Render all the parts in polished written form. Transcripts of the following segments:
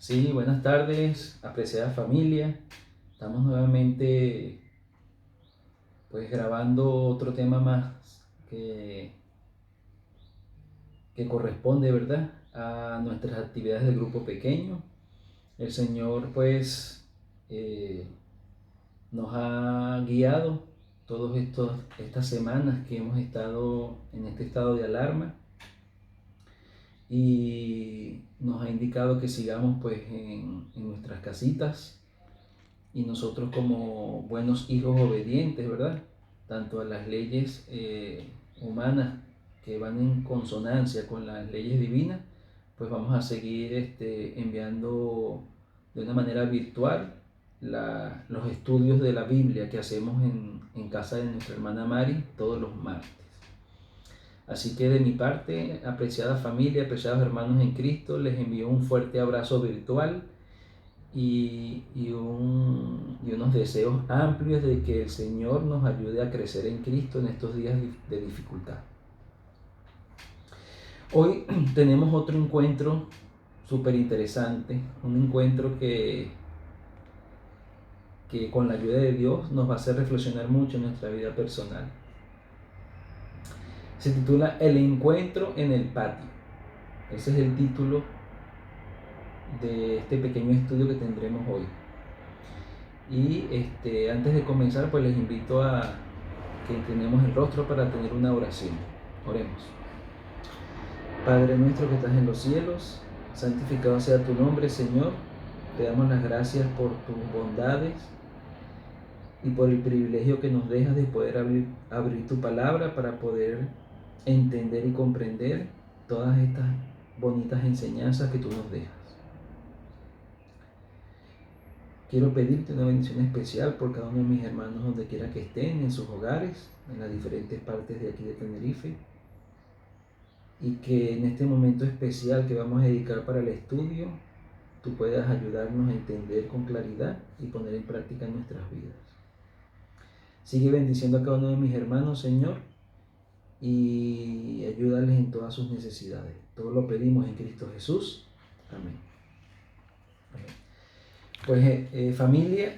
Sí, buenas tardes, apreciada familia. Estamos nuevamente pues grabando otro tema más que, que corresponde, ¿verdad?, a nuestras actividades del grupo pequeño. El Señor pues eh, nos ha guiado estas semanas que hemos estado en este estado de alarma y nos ha indicado que sigamos pues en nuestras casitas y nosotros como buenos hijos obedientes, ¿verdad? Tanto a las leyes humanas que van en consonancia con las leyes divinas, pues vamos a seguir enviando de una manera virtual los estudios de la Biblia que hacemos en casa de nuestra hermana Mari todos los martes. Así que de mi parte, apreciada familia, apreciados hermanos en Cristo, les envío un fuerte abrazo virtual y unos deseos amplios de que el Señor nos ayude a crecer en Cristo en estos días de dificultad. Hoy tenemos otro encuentro súper interesante, un encuentro que con la ayuda de Dios nos va a hacer reflexionar mucho en nuestra vida personal. Se titula El encuentro en el patio. Ese es el título de este pequeño estudio que tendremos hoy. Y antes de comenzar, pues les invito a que inclinemos el rostro para tener una oración. Oremos. Padre nuestro que estás en los cielos, santificado sea tu nombre, Señor. Te damos las gracias por tus bondades y por el privilegio que nos dejas de poder abrir tu palabra para poder entender y comprender todas estas bonitas enseñanzas que tú nos dejas. Quiero pedirte una bendición especial por cada uno de mis hermanos donde quiera que estén, en sus hogares, en las diferentes partes de aquí de Tenerife, y que en este momento especial que vamos a dedicar para el estudio, tú puedas ayudarnos a entender con claridad y poner en práctica en nuestras vidas. Sigue bendiciendo a cada uno de mis hermanos, Señor, y ayúdales en todas sus necesidades. Todo lo pedimos en Cristo Jesús. Amén. Amén. Pues familia,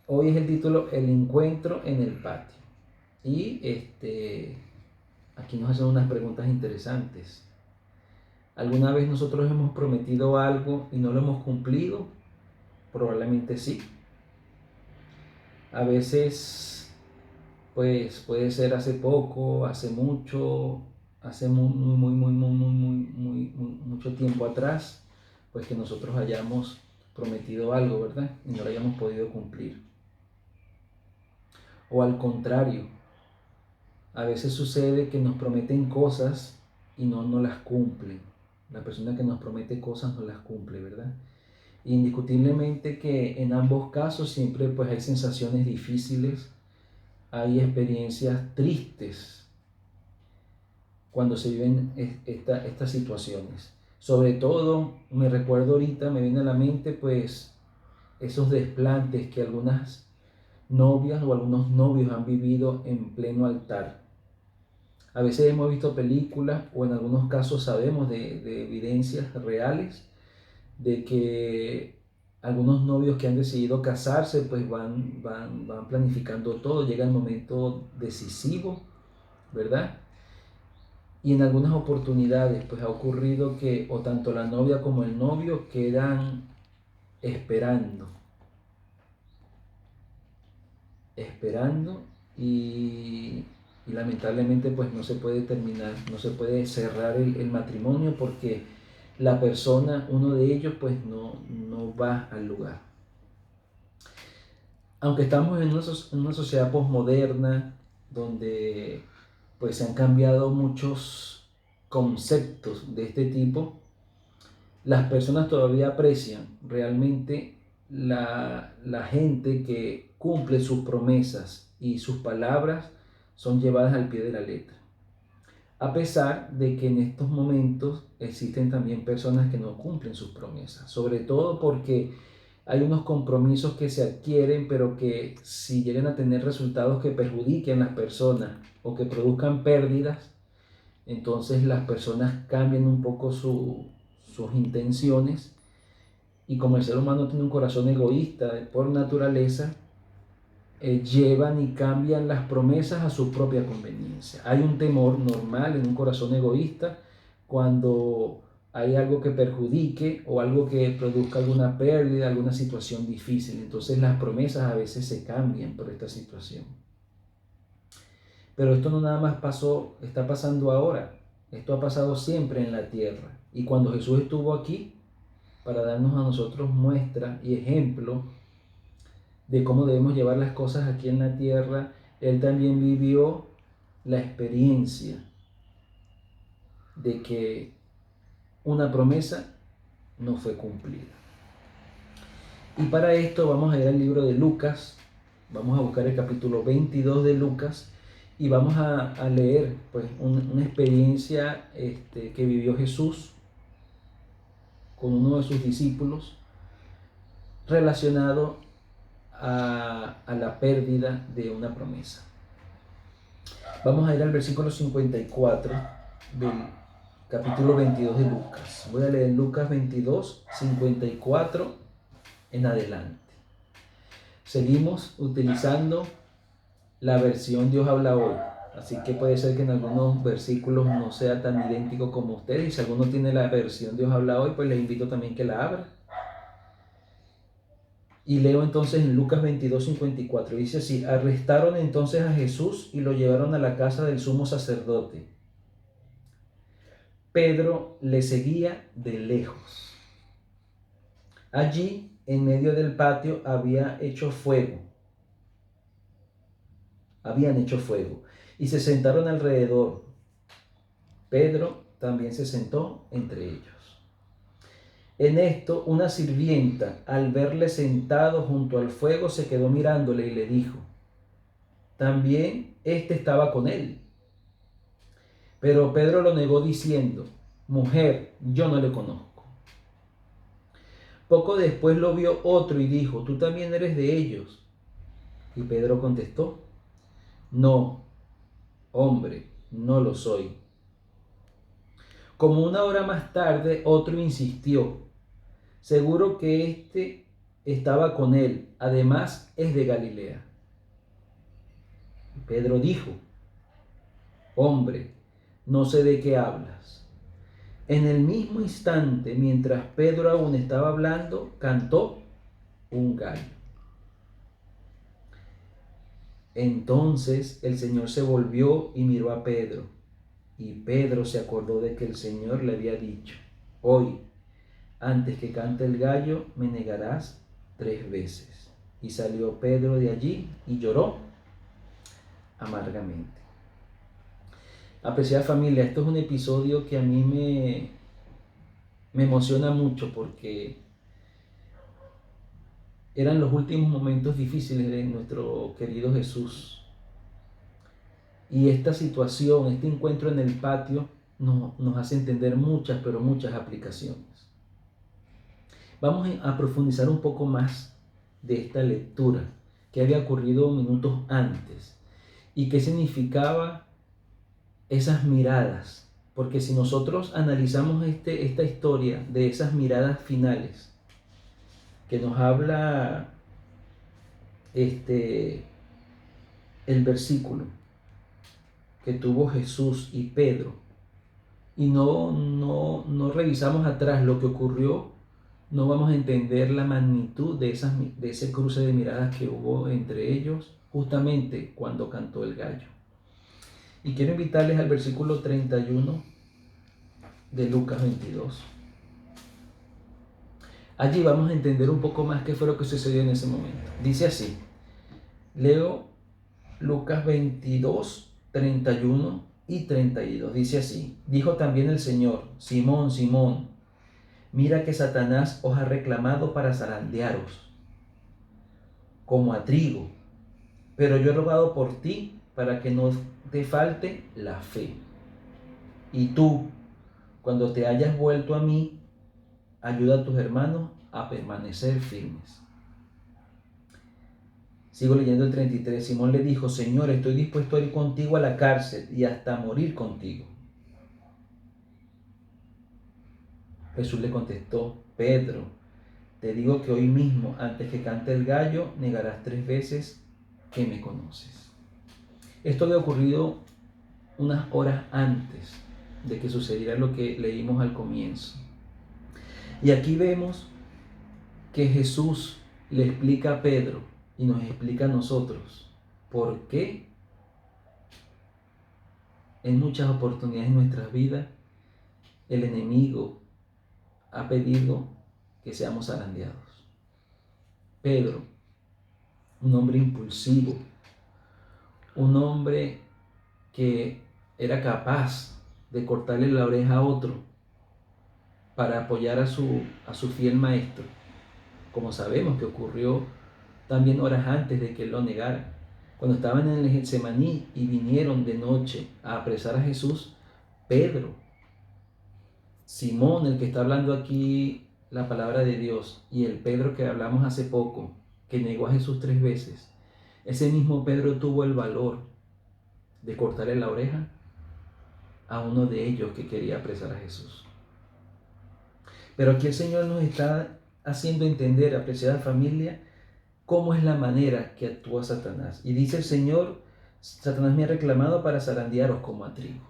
hoy es el título El encuentro en el patio. Y aquí nos hacen unas preguntas interesantes. ¿Alguna vez nosotros hemos prometido algo y no lo hemos cumplido? Probablemente sí. A veces, pues puede ser hace poco, hace mucho, hace mucho tiempo atrás, pues que nosotros hayamos prometido algo, ¿verdad? Y no lo hayamos podido cumplir. O al contrario, a veces sucede que nos prometen cosas y no las cumplen. La persona que nos promete cosas no las cumple, ¿verdad? Indiscutiblemente que en ambos casos siempre pues hay sensaciones difíciles, hay experiencias tristes cuando se viven estas situaciones. Sobre todo, me recuerdo ahorita, me viene a la mente pues esos desplantes que algunas novias o algunos novios han vivido en pleno altar. A veces hemos visto películas o en algunos casos sabemos de evidencias reales de que algunos novios que han decidido casarse pues van planificando todo, llega el momento decisivo, ¿verdad? Y en algunas oportunidades pues ha ocurrido que o tanto la novia como el novio quedan esperando, esperando y lamentablemente pues no se puede terminar, no se puede cerrar el matrimonio porque la persona, uno de ellos pues no va al lugar. Aunque estamos en una sociedad posmoderna donde pues se han cambiado muchos conceptos de este tipo, las personas todavía aprecian realmente la gente que cumple sus promesas y sus palabras son llevadas al pie de la letra. A pesar de que en estos momentos existen también personas que no cumplen sus promesas, sobre todo porque hay unos compromisos que se adquieren, pero que si llegan a tener resultados que perjudiquen a las personas o que produzcan pérdidas, entonces las personas cambian un poco sus intenciones y como el ser humano tiene un corazón egoísta por naturaleza, llevan y cambian las promesas a su propia conveniencia. Hay un temor normal en un corazón egoísta cuando hay algo que perjudique o algo que produzca alguna pérdida, alguna situación difícil. Entonces las promesas a veces se cambian por esta situación. Pero esto no nada más está pasando ahora. Esto ha pasado siempre en la tierra. Y cuando Jesús estuvo aquí, para darnos a nosotros muestra y ejemplo de cómo debemos llevar las cosas aquí en la tierra, Él también vivió la experiencia de que una promesa no fue cumplida. Y para esto vamos a ir al libro de Lucas, vamos a buscar el capítulo 22 de Lucas y vamos a leer pues, una experiencia que vivió Jesús con uno de sus discípulos relacionado a la pérdida de una promesa. Vamos a ir al versículo 54 del capítulo 22 de Lucas. Voy a leer Lucas 22, 54 en adelante. Seguimos utilizando la versión Dios habla hoy. Así que puede ser que en algunos versículos no sea tan idéntico como ustedes. Y si alguno tiene la versión Dios habla hoy, pues les invito también que la abra. Y leo entonces en Lucas 22, 54. Dice así: arrestaron entonces a Jesús y lo llevaron a la casa del sumo sacerdote. Pedro le seguía de lejos. Allí, en medio del patio, habían hecho fuego. Y se sentaron alrededor. Pedro también se sentó entre ellos. En esto, una sirvienta, al verle sentado junto al fuego, se quedó mirándole y le dijo: también estaba con él. Pero Pedro lo negó diciendo: mujer, yo no le conozco. Poco después lo vio otro y dijo: tú también eres de ellos. Y Pedro contestó: no, hombre, no lo soy. Como una hora más tarde, otro insistió: seguro que estaba con él, además es de Galilea. Y Pedro dijo: hombre, no sé de qué hablas. En el mismo instante, mientras Pedro aún estaba hablando, cantó un gallo. Entonces el Señor se volvió y miró a Pedro, y Pedro se acordó de que el Señor le había dicho: hoy, antes que cante el gallo, me negarás 3 veces. Y salió Pedro de allí y lloró amargamente. Apreciada familia, esto es un episodio que a mí me emociona mucho porque eran los últimos momentos difíciles de nuestro querido Jesús. Y esta situación, este encuentro en el patio, nos hace entender muchas, pero muchas aplicaciones. Vamos a profundizar un poco más de esta lectura que había ocurrido minutos antes y qué significaba esas miradas. Porque si nosotros analizamos esta historia de esas miradas finales que nos habla el versículo que tuvo Jesús y Pedro, y no revisamos atrás lo que ocurrió, no vamos a entender la magnitud de ese cruce de miradas que hubo entre ellos justamente cuando cantó el gallo. Y quiero invitarles al versículo 31 de Lucas 22. Allí vamos a entender un poco más qué fue lo que sucedió en ese momento. Dice así, leo Lucas 22, 31 y 32. Dice así: dijo también el Señor: Simón, Simón, mira que Satanás os ha reclamado para zarandearos como a trigo, pero yo he rogado por ti para que no te falte la fe. Y tú, cuando te hayas vuelto a mí, ayuda a tus hermanos a permanecer firmes. Sigo leyendo el 33. Simón le dijo: Señor, estoy dispuesto a ir contigo a la cárcel y hasta morir contigo. Jesús le contestó: Pedro, te digo que hoy mismo, antes que cante el gallo, negarás 3 veces que me conoces. Esto había ocurrido unas horas antes de que sucediera lo que leímos al comienzo. Y aquí vemos que Jesús le explica a Pedro y nos explica a nosotros por qué en muchas oportunidades en nuestras vidas el enemigo ha pedido que seamos zarandeados. Pedro, un hombre impulsivo, un hombre que era capaz de cortarle la oreja a otro para apoyar a su fiel maestro, como sabemos que ocurrió también horas antes de que él lo negara. Cuando estaban en el Getsemaní y vinieron de noche a apresar a Jesús, Pedro, Simón, el que está hablando aquí la palabra de Dios, y el Pedro que hablamos hace poco, que negó a Jesús 3 veces, ese mismo Pedro tuvo el valor de cortarle la oreja a uno de ellos que quería apresar a Jesús. Pero aquí el Señor nos está haciendo entender, apreciada familia, cómo es la manera que actúa Satanás. Y dice el Señor, Satanás me ha reclamado para zarandearos como a trigo.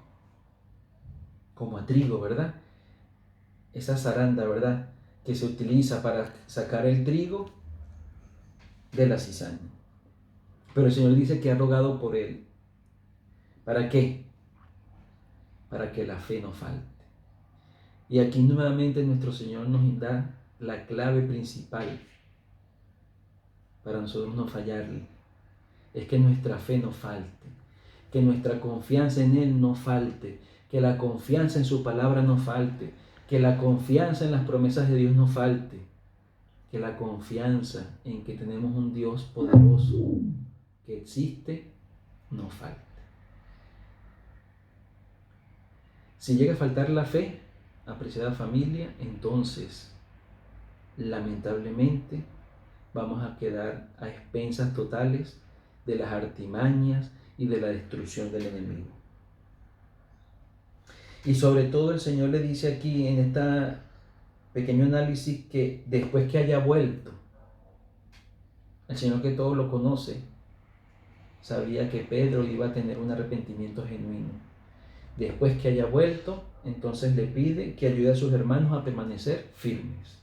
Como a trigo, ¿verdad? Esa zaranda, ¿verdad? Que se utiliza para sacar el trigo de la cizaña. Pero el Señor dice que ha rogado por él. ¿Para qué? Para que la fe no falte. Y aquí nuevamente nuestro Señor nos da la clave principal para nosotros no fallarle. Es que nuestra fe no falte, que nuestra confianza en Él no falte, que la confianza en su palabra no falte, que la confianza en las promesas de Dios no falte, que la confianza en que tenemos un Dios poderoso que existe no falte. Si llega a faltar la fe, apreciada familia, entonces lamentablemente vamos a quedar a expensas totales de las artimañas y de la destrucción del enemigo. Y sobre todo el Señor le dice aquí en este pequeño análisis que después que haya vuelto, el Señor que todo lo conoce, sabía que Pedro iba a tener un arrepentimiento genuino. Después que haya vuelto, entonces le pide que ayude a sus hermanos a permanecer firmes.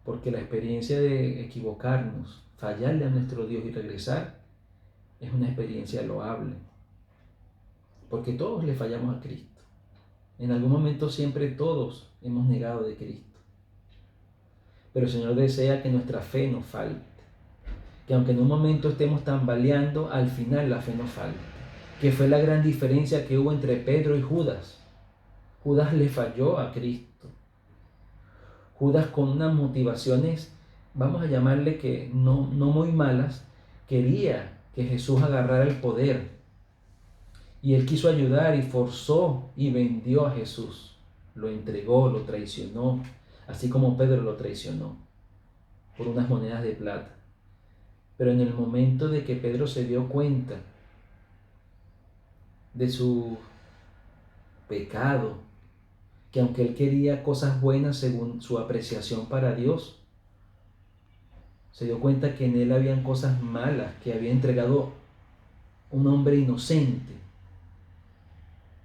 Porque la experiencia de equivocarnos, fallarle a nuestro Dios y regresar, es una experiencia loable. Porque todos le fallamos a Cristo. En algún momento siempre todos hemos negado de Cristo. Pero el Señor desea que nuestra fe no falte. Que aunque en un momento estemos tambaleando, al final la fe no falte. Que fue la gran diferencia que hubo entre Pedro y Judas. Judas le falló a Cristo. Judas, con unas motivaciones, vamos a llamarle que no muy malas, quería que Jesús agarrara el poder. Y él quiso ayudar y forzó y vendió a Jesús. Lo entregó, lo traicionó, así como Pedro lo traicionó por unas monedas de plata. Pero en el momento de que Pedro se dio cuenta de su pecado, que aunque él quería cosas buenas según su apreciación para Dios, se dio cuenta que en él habían cosas malas, que había entregado un hombre inocente.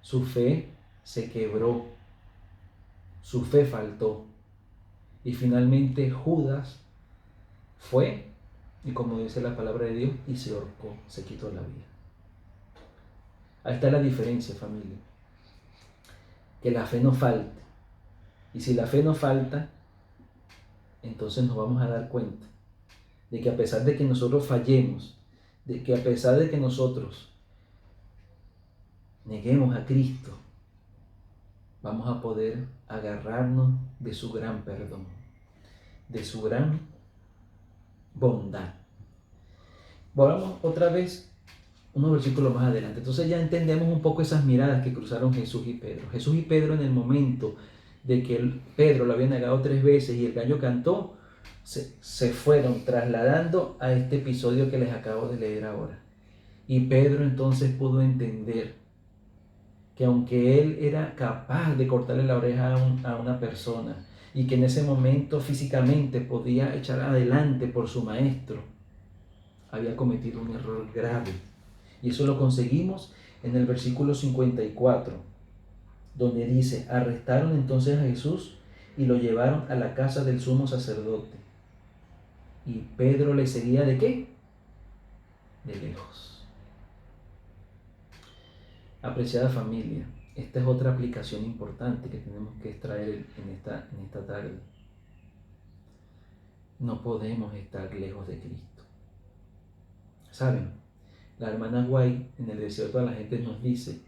Su fe se quebró, su fe faltó. Y finalmente Judas fue, y como dice la palabra de Dios, y se ahorcó, se quitó la vida. Ahí está la diferencia, familia. Que la fe no falte. Y si la fe no falta, entonces nos vamos a dar cuenta de que a pesar de que nosotros fallemos, de que a pesar de que nosotros neguemos a Cristo, vamos a poder agarrarnos de su gran perdón, de su gran bondad. Volvamos otra vez unos versículos más adelante. Entonces ya entendemos un poco esas miradas que cruzaron Jesús y Pedro. Jesús y Pedro, en el momento de que Pedro lo había negado 3 veces y el gallo cantó, se fueron trasladando a este episodio que les acabo de leer ahora. Y Pedro entonces pudo entender que aunque él era capaz de cortarle la oreja a una persona, y que en ese momento físicamente podía echar adelante por su maestro, había cometido un error grave. Y eso lo conseguimos en el versículo 54, donde dice: arrestaron entonces a Jesús y lo llevaron a la casa del sumo sacerdote. Y Pedro le seguía ¿de qué? De lejos. Apreciada familia, esta es otra aplicación importante que tenemos que extraer en esta tarde. No podemos estar lejos de Cristo. ¿Saben? La hermana White en el Desierto de la Gente nos dice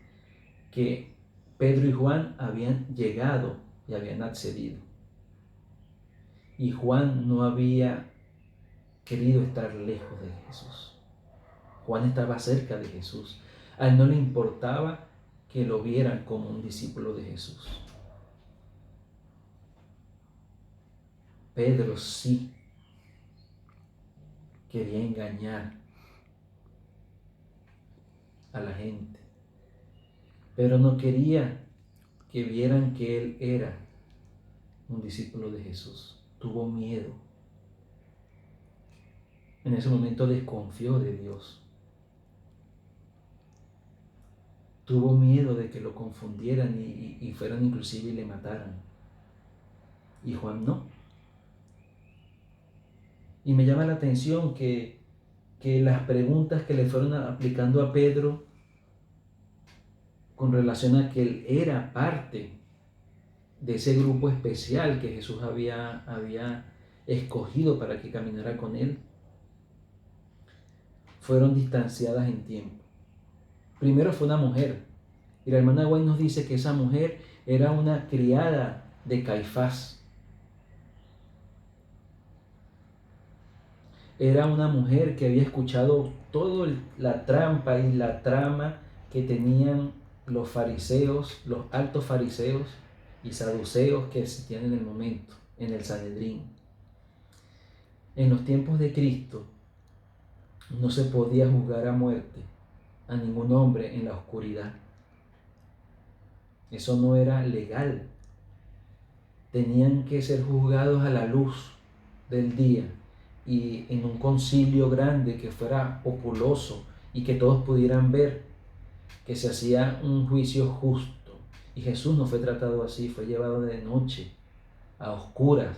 que Pedro y Juan habían llegado y habían accedido. Y Juan no había querido estar lejos de Jesús. Juan estaba cerca de Jesús. A él no le importaba que lo vieran como un discípulo de Jesús. Pedro sí quería engañar a la gente, pero no quería que vieran que él era un discípulo de Jesús. Tuvo miedo. En ese momento desconfió de Dios. Tuvo miedo de que lo confundieran y fueran inclusive y le mataran. Y Juan no. Y me llama la atención que las preguntas que le fueron aplicando a Pedro con relación a que él era parte de ese grupo especial que Jesús había escogido para que caminara con él, fueron distanciadas en tiempo. Primero fue una mujer, y la hermana White nos dice que esa mujer era una criada de Caifás. Era una mujer que había escuchado toda la trampa y la trama que tenían los fariseos, los altos fariseos y saduceos que existían en el momento, en el Sanedrín. En los tiempos de Cristo no se podía juzgar a muerte a ningún hombre en la oscuridad. Eso no era legal. Tenían que ser juzgados a la luz del día y en un concilio grande que fuera populoso y que todos pudieran ver que se hacía un juicio justo. Y Jesús no fue tratado así, fue llevado de noche, a oscuras.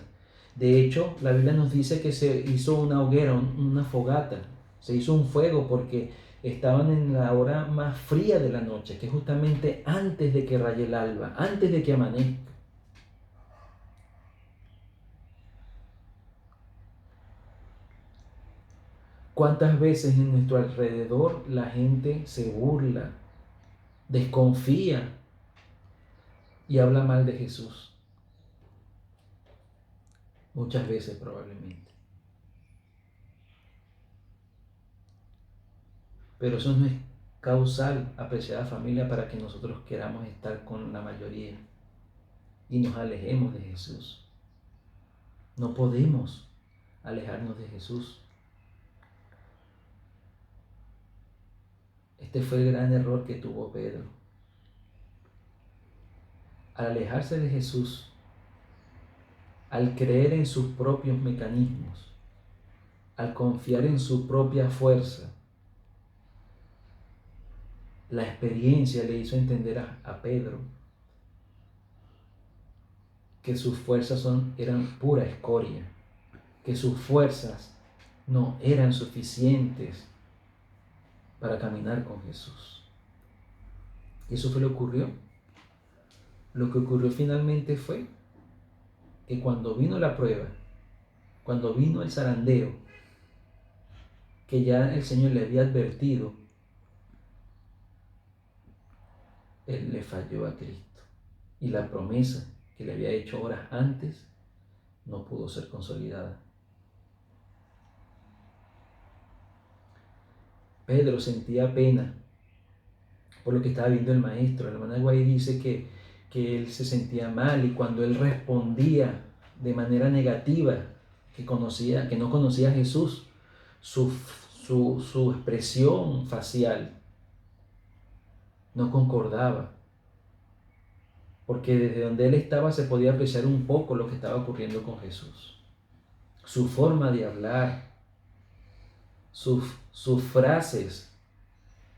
De hecho, la Biblia nos dice que se hizo una hoguera, una fogata, se hizo un fuego porque estaban en la hora más fría de la noche, que es justamente antes de que raye el alba, antes de que amanezca. ¿Cuántas veces en nuestro alrededor la gente se burla, desconfía y habla mal de Jesús? Muchas veces probablemente. Pero eso no es causal, apreciada familia, para que nosotros queramos estar con la mayoría y nos alejemos de Jesús. No podemos alejarnos de Jesús. Este fue el gran error que tuvo Pedro. Al alejarse de Jesús, al creer en sus propios mecanismos, al confiar en su propia fuerza, la experiencia le hizo entender a Pedro que sus fuerzas eran pura escoria, que sus fuerzas no eran suficientes para caminar con Jesús. Y eso fue lo que ocurrió. Lo que ocurrió finalmente fue que cuando vino la prueba, cuando vino el zarandeo, que ya el Señor le había advertido, él le falló a Cristo. Y la promesa que le había hecho horas antes no pudo ser consolidada. Pedro sentía pena por lo que estaba viendo el maestro. La hermana Guay dice que él se sentía mal y cuando él respondía de manera negativa, que no conocía a Jesús, su expresión facial no concordaba. porque desde donde él estaba se podía apreciar un poco lo que estaba ocurriendo con Jesús. Su forma de hablar, sus frases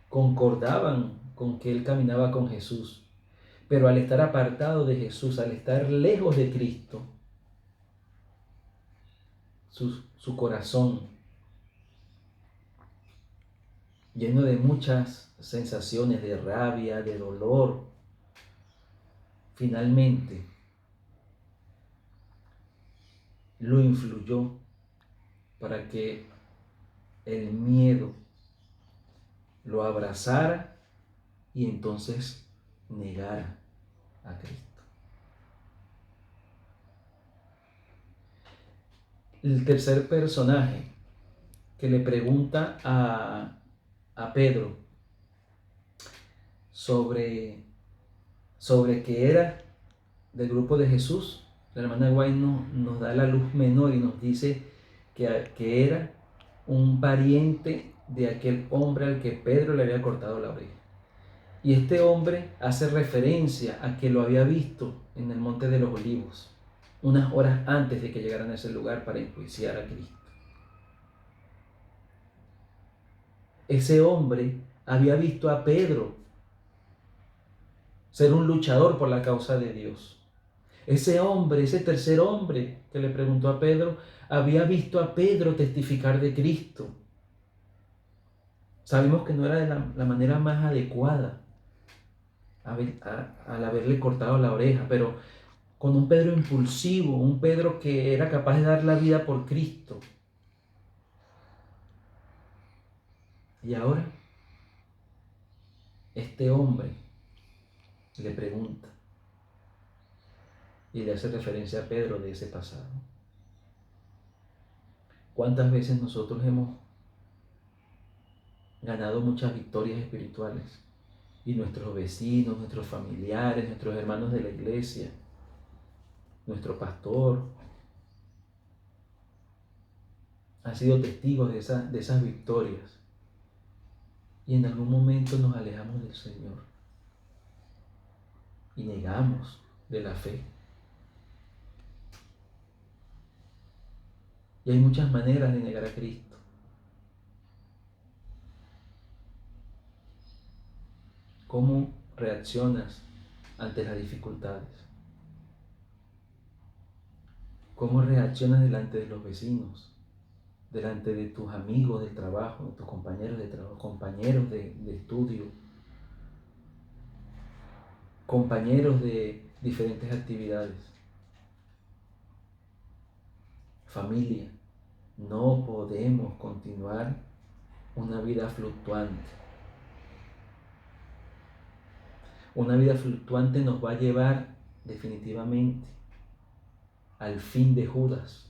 concordaban con que él caminaba con Jesús. Pero al estar apartado de Jesús, al estar lejos de Cristo, su corazón, lleno de muchas sensaciones de rabia, de dolor, finalmente lo influyó para que el miedo lo abrazara y entonces negara a Cristo. El tercer personaje que le pregunta a Pedro sobre que era del grupo de Jesús, la hermana White nos da la luz menor y nos dice que era un pariente de aquel hombre al que Pedro le había cortado la oreja. Y este hombre hace referencia a que lo había visto en el Monte de los Olivos, unas horas antes de que llegaran a ese lugar para enjuiciar a Cristo. Ese hombre había visto a Pedro ser un luchador por la causa de Dios. Ese hombre, ese tercer hombre que le preguntó a Pedro, había visto a Pedro testificar de Cristo. Sabemos que no era de la manera más adecuada al haberle cortado la oreja, pero con un Pedro impulsivo, un Pedro que era capaz de dar la vida por Cristo. Y ahora, este hombre le pregunta y le hace referencia a Pedro de ese pasado. ¿Cuántas veces nosotros hemos ganado muchas victorias espirituales y nuestros vecinos, nuestros familiares, nuestros hermanos de la iglesia, nuestro pastor, han sido testigos de esas victorias y en algún momento nos alejamos del Señor y negamos de la fe? Y hay muchas maneras de negar a Cristo. ¿Cómo reaccionas ante las dificultades? ¿Cómo reaccionas delante de los vecinos? Delante de tus amigos del trabajo, de tus compañeros de trabajo, compañeros de estudio, compañeros de diferentes actividades? Familia, no podemos continuar una vida fluctuante. Una vida fluctuante nos va a llevar definitivamente al fin de Judas,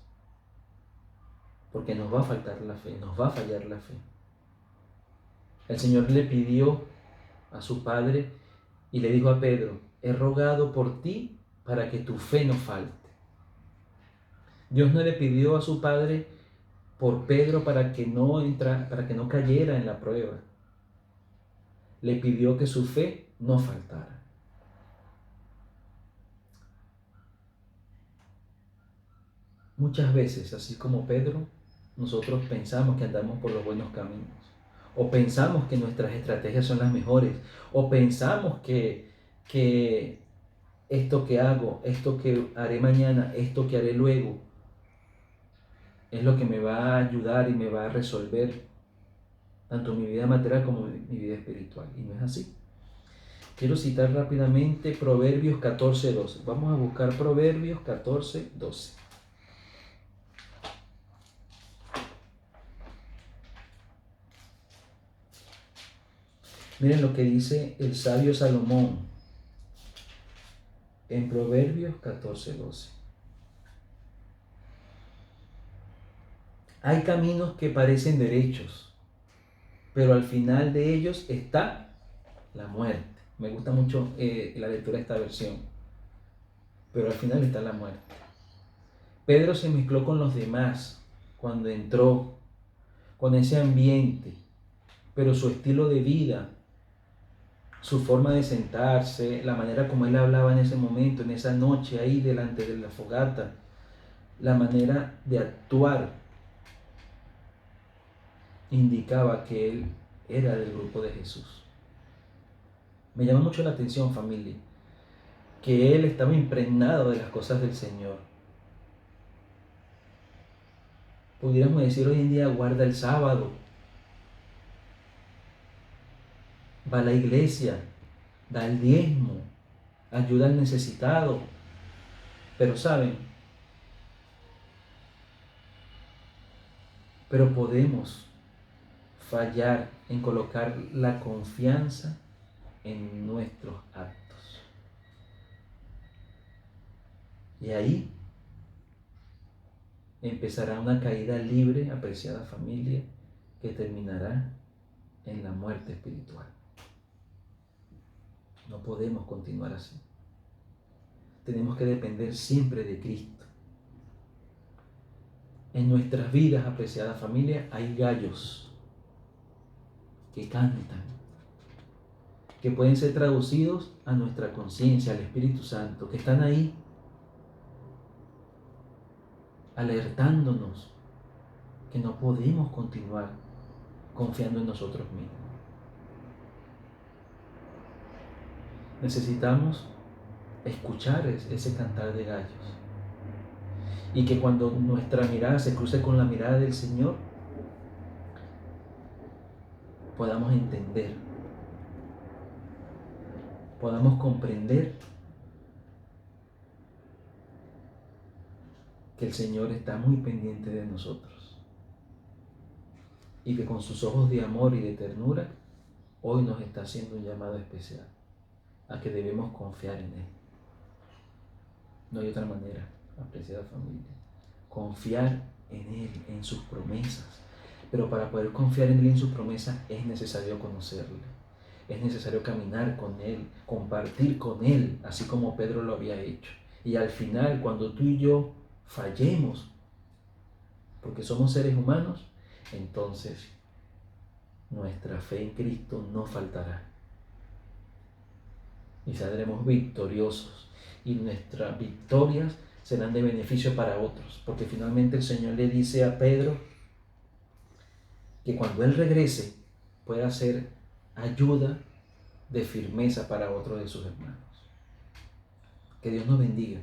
porque nos va a faltar la fe, nos va a fallar la fe. El Señor le pidió a su Padre y le dijo a Pedro: he rogado por ti para que tu fe no falte. Dios no le pidió a su Padre por Pedro para que no cayera en la prueba. Le pidió que su fe no faltara. Muchas veces, así como Pedro, nosotros pensamos que andamos por los buenos caminos, o pensamos que nuestras estrategias son las mejores, o pensamos que esto que hago, esto que haré mañana, esto que haré luego, es lo que me va a ayudar y me va a resolver tanto mi vida material como mi vida espiritual. Y no es así. Quiero citar rápidamente Proverbios 14:12. Vamos a buscar Proverbios 14:12. Miren lo que dice el sabio Salomón en Proverbios 14:12. Hay caminos que parecen derechos, pero al final de ellos está la muerte. Me gusta mucho la lectura de esta versión. Pero al final está la muerte. Pedro se mezcló con los demás cuando entró con ese ambiente, pero su estilo de vida, su forma de sentarse, la manera como él hablaba en ese momento, en esa noche ahí delante de la fogata, la manera de actuar indicaba que él era del grupo de Jesús. Me llama mucho la atención, familia, que él estaba impregnado de las cosas del Señor. Pudiéramos decir hoy en día, guarda el sábado, va a la iglesia, da el diezmo, ayuda al necesitado. Pero saben, pero podemos fallar en colocar la confianza en nuestros actos. Y ahí empezará una caída libre, apreciada familia, que terminará en la muerte espiritual. No podemos continuar así. Tenemos que depender siempre de Cristo. En nuestras vidas, apreciada familia, hay gallos que cantan, que pueden ser traducidos a nuestra conciencia, al Espíritu Santo, que están ahí alertándonos que no podemos continuar confiando en nosotros mismos. Necesitamos escuchar ese cantar de gallos y que cuando nuestra mirada se cruce con la mirada del Señor, podamos entender, podamos comprender que el Señor está muy pendiente de nosotros y que con sus ojos de amor y de ternura hoy nos está haciendo un llamado especial a que debemos confiar en Él. No hay otra manera, apreciada familia. Confiar en Él, en sus promesas. Pero para poder confiar en Él y en sus promesas es necesario conocerle. Es necesario caminar con Él, compartir con Él, así como Pedro lo había hecho. Y al final, cuando tú y yo fallemos, porque somos seres humanos, entonces nuestra fe en Cristo no faltará. Y saldremos victoriosos. Y nuestras victorias serán de beneficio para otros. Porque finalmente el Señor le dice a Pedro que cuando Él regrese pueda ser ayuda de firmeza para otros de sus hermanos. Que Dios nos bendiga.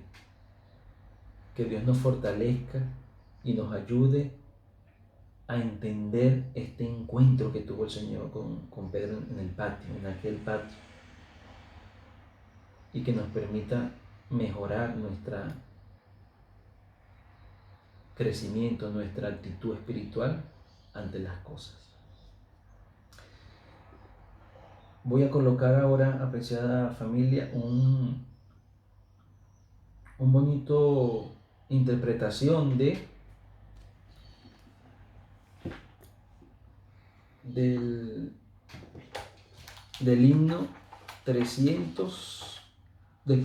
Que Dios nos fortalezca y nos ayude a entender este encuentro que tuvo el Señor con Pedro en el patio, en aquel patio. Y que nos permita mejorar nuestro crecimiento, nuestra actitud espiritual ante las cosas. Voy a colocar ahora, apreciada familia, un bonito interpretación del himno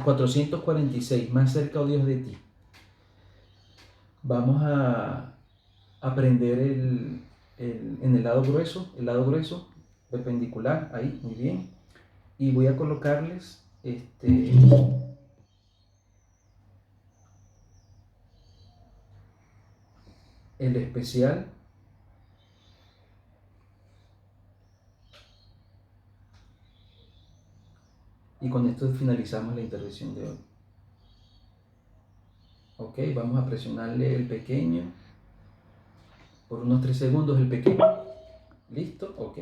446, más cerca, oh Dios, de ti. Vamos a aprender en el lado grueso, perpendicular, ahí, muy bien. Y voy a colocarles el especial y con esto finalizamos la intervención de hoy. Ok, vamos a presionarle el pequeño por unos 3 segundos, el pequeño. ¿Listo? Ok.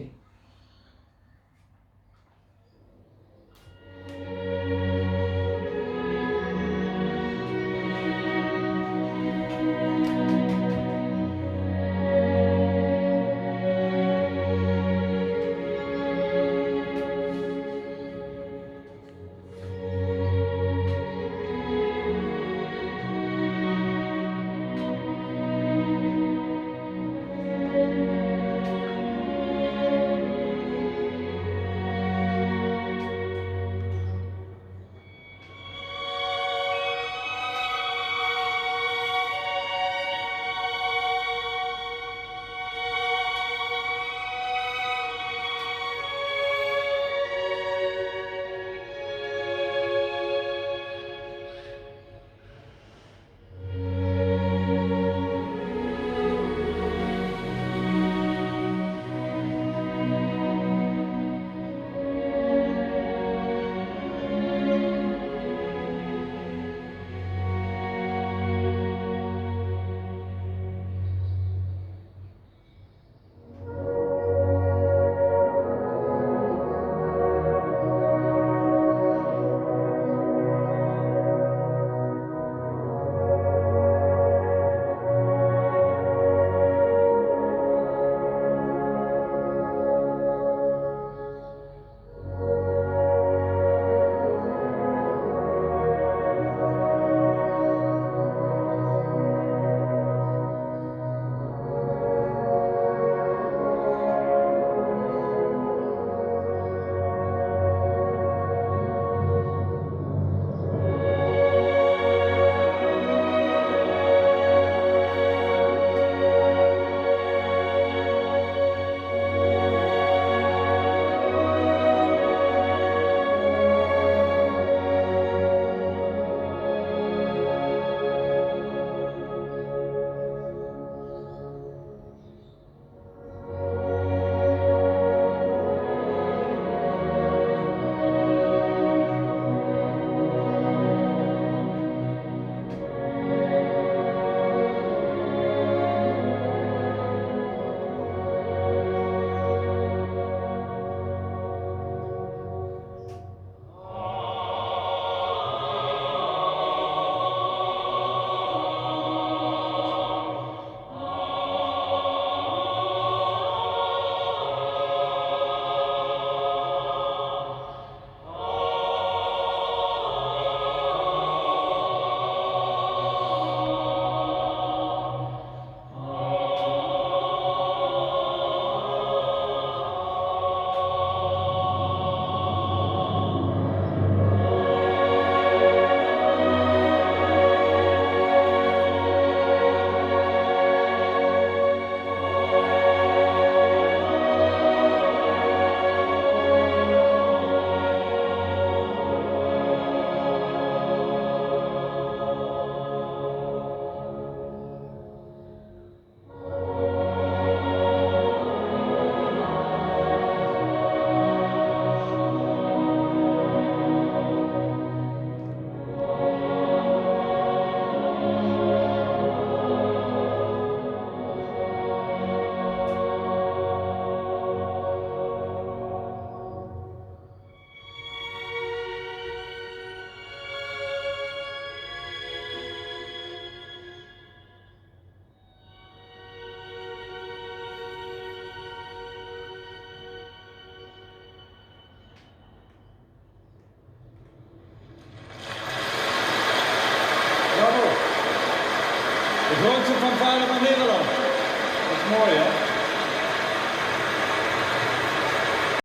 applauso fanfare Manevolo. Es Moria.